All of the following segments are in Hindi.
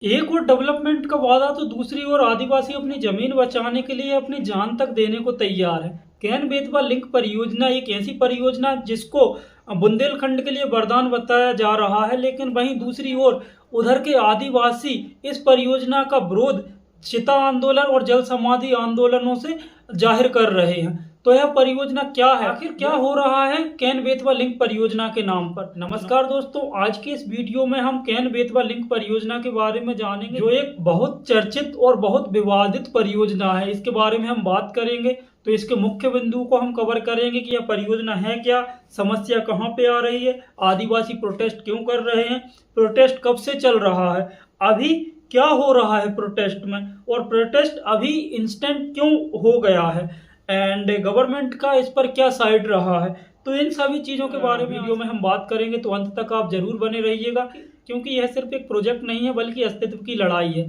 एक और डेवलपमेंट का वादा तो दूसरी ओर आदिवासी अपनी जमीन बचाने के लिए अपनी जान तक देने को तैयार है। कैन बेतवा लिंक परियोजना एक ऐसी परियोजना जिसको बुंदेलखंड के लिए वरदान बताया जा रहा है, लेकिन वहीं दूसरी ओर उधर के आदिवासी इस परियोजना का विरोध चिता आंदोलन और जल समाधि आंदोलनों से जाहिर कर रहे हैं। तो यह परियोजना क्या है, आखिर क्या हो रहा है कैन बेतवा लिंक परियोजना के नाम पर। नमस्कार दोस्तों, आज के इस वीडियो में हम कैन बेतवा लिंक परियोजना के बारे में जानेंगे, जो एक बहुत चर्चित और बहुत विवादित परियोजना है। इसके बारे में हम बात करेंगे। तो इसके मुख्य बिंदु को हम कवर करेंगे कि यह परियोजना है क्या, समस्या कहाँ पे आ रही है, आदिवासी प्रोटेस्ट क्यों कर रहे हैं, प्रोटेस्ट कब से चल रहा है, अभी क्या हो रहा है प्रोटेस्ट में, और प्रोटेस्ट अभी इंस्टेंट क्यों हो गया है, एंड गवर्नमेंट का इस पर क्या साइड रहा है। तो इन सभी चीज़ों के बारे में वीडियो में हम बात करेंगे। तो अंत तक आप जरूर बने रहिएगा, क्योंकि यह सिर्फ एक प्रोजेक्ट नहीं है बल्कि अस्तित्व की लड़ाई है।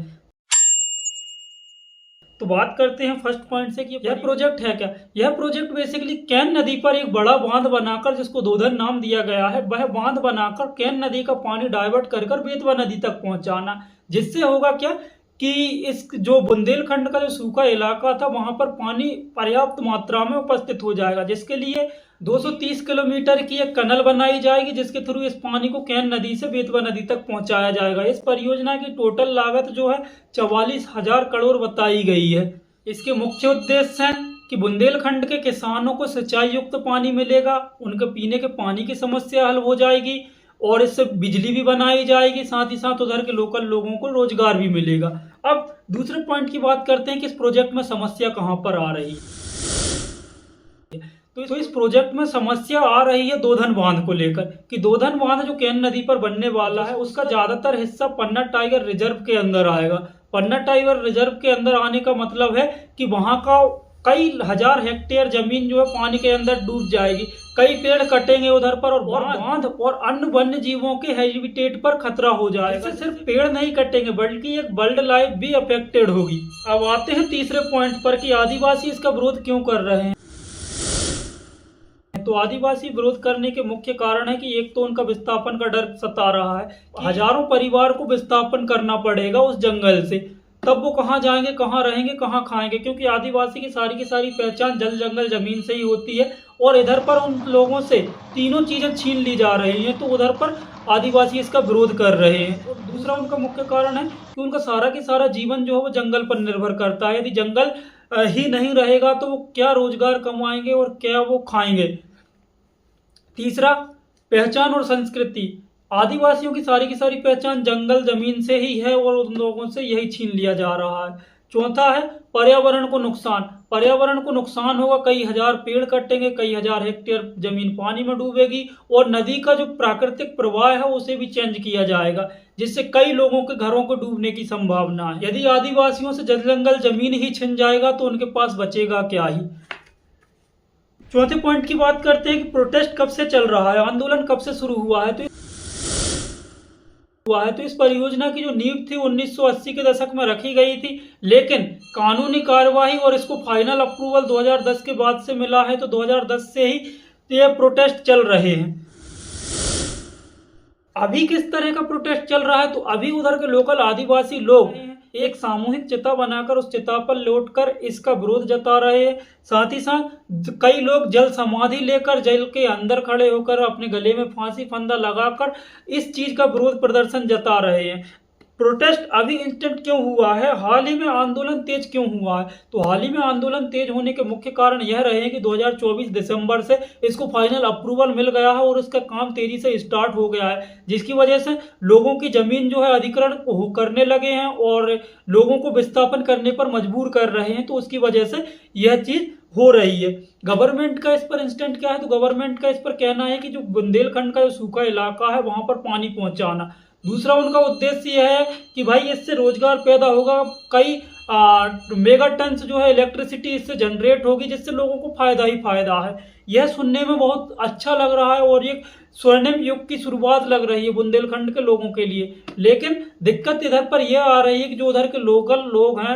तो बात करते हैं फर्स्ट पॉइंट से कि यह प्रोजेक्ट है क्या। यह प्रोजेक्ट बेसिकली कैन नदी पर एक बड़ा बांध बनाकर, जिसको दोधन नाम दिया गया है, वह बांध बनाकर कैन नदी का पानी डाइवर्ट कर कर बेतवा नदी तक पहुंचाना। जिससे होगा क्या कि इस जो बुंदेलखंड का जो सूखा इलाका था वहां पर पानी पर्याप्त मात्रा में उपस्थित हो जाएगा, जिसके लिए 230 किलोमीटर की एक कनल बनाई जाएगी, जिसके थ्रू इस पानी को कैन नदी से बेतवा नदी तक पहुंचाया जाएगा। इस परियोजना की टोटल लागत जो है 44,000 करोड़ बताई गई है। इसके मुख्य उद्देश्य हैं कि बुंदेलखंड के किसानों को सिंचाई युक्त पानी मिलेगा, उनके पीने के पानी की समस्या हल हो जाएगी, और इससे बिजली भी बनाई जाएगी, साथ ही साथ उधर के लोकल लोगों को रोजगार भी मिलेगा। अब दूसरे पॉइंट की बात करते हैं कि इस प्रोजेक्ट में समस्या कहां पर आ रही है। तो इस प्रोजेक्ट में समस्या आ रही है दोधन बांध को लेकर, कि दोधन बांध जो कैन नदी पर बनने वाला है उसका ज्यादातर हिस्सा पन्ना टाइगर रिजर्व के अंदर आएगा। पन्ना टाइगर रिजर्व के अंदर आने का मतलब है कि वहां का कई हजार हेक्टेयर जमीन जो है पानी के अंदर डूब जाएगी, कई पेड़ कटेंगे उधर पर, और बांध और अन्य वन्य जीवों के हैबिटेट पर खतरा हो जाएगा। इससे सिर्फ पेड़ नहीं कटेंगे बल्कि एक बर्ड लाइफ भी अफेक्टेड होगी। अब आते हैं तीसरे पॉइंट पर कि आदिवासी इसका विरोध क्यों कर रहे हैं। तो आदिवासी विरोध करने के मुख्य कारण है कि एक तो उनका विस्थापन का डर सता रहा है। हजारों परिवार को विस्थापन करना पड़ेगा उस जंगल से, तब वो कहाँ जाएंगे, कहाँ रहेंगे, कहाँ खाएंगे, क्योंकि आदिवासी की सारी पहचान जल जंगल जमीन से ही होती है, और इधर पर उन लोगों से तीनों चीजें छीन ली जा रही हैं। तो उधर पर आदिवासी इसका विरोध कर रहे हैं। और दूसरा उनका मुख्य कारण है कि उनका सारा जीवन जो है वो जंगल पर निर्भर करता है। यदि जंगल ही नहीं रहेगा तो वो क्या रोजगार कमाएंगे और क्या वो खाएंगे। तीसरा, पहचान और संस्कृति। आदिवासियों की सारी पहचान जंगल जमीन से ही है, और उन लोगों से यही छीन लिया जा रहा है। चौथा है पर्यावरण को नुकसान। पर्यावरण को नुकसान होगा, कई हजार पेड़ कटेंगे, कई हजार हेक्टेयर जमीन पानी में डूबेगी, और नदी का जो प्राकृतिक प्रवाह है उसे भी चेंज किया जाएगा, जिससे कई लोगों के घरों को डूबने की संभावना है। यदि आदिवासियों से जल जंगल जमीन ही छिन जाएगा तो उनके पास बचेगा क्या ही। चौथे पॉइंट की बात करते हैं कि प्रोटेस्ट कब से चल रहा है, आंदोलन कब से शुरू हुआ है। तो इस परियोजना की जो नींव थी 1980 के दशक में रखी गई थी, लेकिन कानूनी कार्यवाही और इसको फाइनल अप्रूवल 2010 के बाद से मिला है। तो 2010 से ही ये प्रोटेस्ट चल रहे हैं। अभी किस तरह का प्रोटेस्ट चल रहा है, तो अभी उधर के लोकल आदिवासी लोग एक सामूहिक चिता बनाकर उस चिता पर लौटकर इसका विरोध जता रहे हैं। साथ ही साथ कई लोग जल समाधि लेकर जेल के अंदर खड़े होकर अपने गले में फांसी फंदा लगाकर इस चीज का विरोध प्रदर्शन जता रहे हैं। प्रोटेस्ट अभी इंस्टेंट क्यों हुआ है, हाल ही में आंदोलन तेज क्यों हुआ है। तो हाल ही में आंदोलन तेज होने के मुख्य कारण यह रहे हैं कि 2024 दिसंबर से इसको फाइनल अप्रूवल मिल गया है और इसका काम तेजी से स्टार्ट हो गया है, जिसकी वजह से लोगों की जमीन जो है अधिग्रहण करने लगे हैं और लोगों को विस्थापन करने पर मजबूर कर रहे हैं। तो उसकी वजह से यह चीज हो रही है। गवर्नमेंट का इस पर इंस्टेंट क्या है, तो गवर्नमेंट का इस पर कहना है कि जो बुंदेलखंड का जो सूखा इलाका है वहां पर पानी पहुंचाना। दूसरा उनका उद्देश्य यह है कि भाई इससे रोजगार पैदा होगा, कई मेगा टन्स जो है इलेक्ट्रिसिटी इससे जनरेट होगी, जिससे लोगों को फायदा ही फायदा है। यह सुनने में बहुत अच्छा लग रहा है और एक स्वर्णिम युग की शुरुआत लग रही है बुंदेलखंड के लोगों के लिए। लेकिन दिक्कत इधर पर यह आ रही है कि जो उधर के लोकल लोग हैं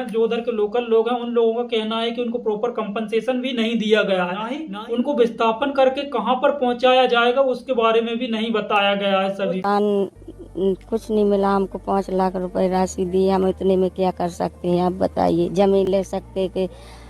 उन लोगों का कहना है कि उनको प्रॉपर कंपनसेशन भी नहीं दिया गया है, ना ही उनको विस्थापन करके कहां पर पहुंचाया जाएगा उसके बारे में भी नहीं बताया गया है। सभी कुछ नहीं मिला हमको। 5 लाख रुपए राशि दी, हम इतने में क्या कर सकते हैं आप बताइए। जमीन ले सकते कि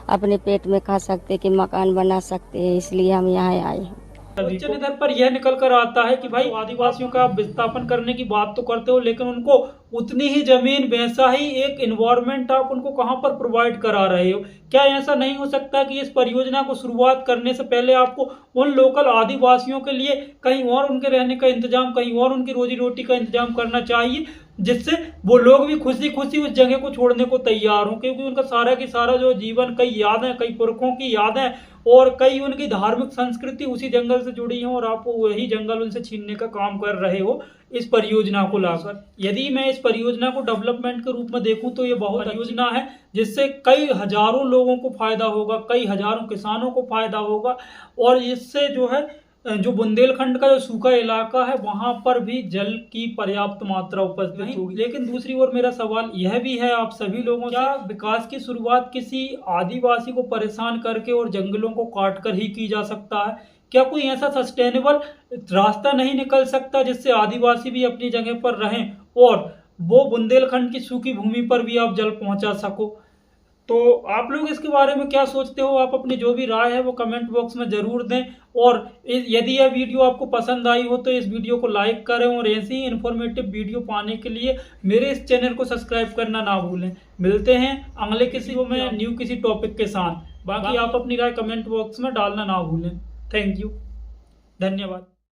अपने पेट में खा सकते कि मकान बना सकते हैं, इसलिए हम यहाँ आए हैं। उच्च न्यायालय पर यह निकल कर आता है कि भाई आदिवासियों का आप विस्थापन करने की बात तो करते हो, लेकिन उनको उतनी ही जमीन, वैसा ही एक इन्वायरमेंट आप उनको कहां पर प्रोवाइड करा रहे हो। क्या ऐसा नहीं हो सकता कि इस परियोजना को शुरुआत करने से पहले आपको उन लोकल आदिवासियों के लिए कहीं और उनके रहने का इंतजाम, कहीं और उनकी रोजी रोटी का इंतजाम करना चाहिए, जिससे वो लोग भी खुशी खुशी उस जगह को छोड़ने को तैयार हों, क्योंकि उनका सारा की सारा जो जीवन, कई यादें, कई पुरखों की यादें और कई उनकी धार्मिक संस्कृति उसी जंगल से जुड़ी है, और आप वही जंगल उनसे छीनने का काम कर रहे हो इस परियोजना को लाकर। यदि मैं इस परियोजना को डेवलपमेंट के रूप में देखूं तो ये बहुत परियोजना है जिससे कई हजारों लोगों को फायदा होगा, कई हजारों किसानों को फायदा होगा, और इससे जो है जो बुंदेलखंड का जो सूखा इलाका है वहां पर भी जल की पर्याप्त मात्रा उपस्थित होगी। लेकिन दूसरी ओर मेरा सवाल यह भी है आप सभी लोगों से, क्या विकास की शुरुआत किसी आदिवासी को परेशान करके और जंगलों को काट कर ही की जा सकता है? क्या कोई ऐसा सस्टेनेबल रास्ता नहीं निकल सकता जिससे आदिवासी भी अपनी जगह पर रहें और वो बुंदेलखंड की सूखी भूमि पर भी आप जल पहुंचा सको? तो आप लोग इसके बारे में क्या सोचते हो? आप अपनी जो भी राय है वो कमेंट बॉक्स में जरूर दें, और यदि यह वीडियो आपको पसंद आई हो तो इस वीडियो को लाइक करें, और ऐसी ही इन्फॉर्मेटिव वीडियो पाने के लिए मेरे इस चैनल को सब्सक्राइब करना ना भूलें। मिलते हैं अगले किसी में न्यू किसी टॉपिक के साथ। बाकी आप अपनी राय कमेंट बॉक्स में डालना ना भूलें। थैंक यू, धन्यवाद।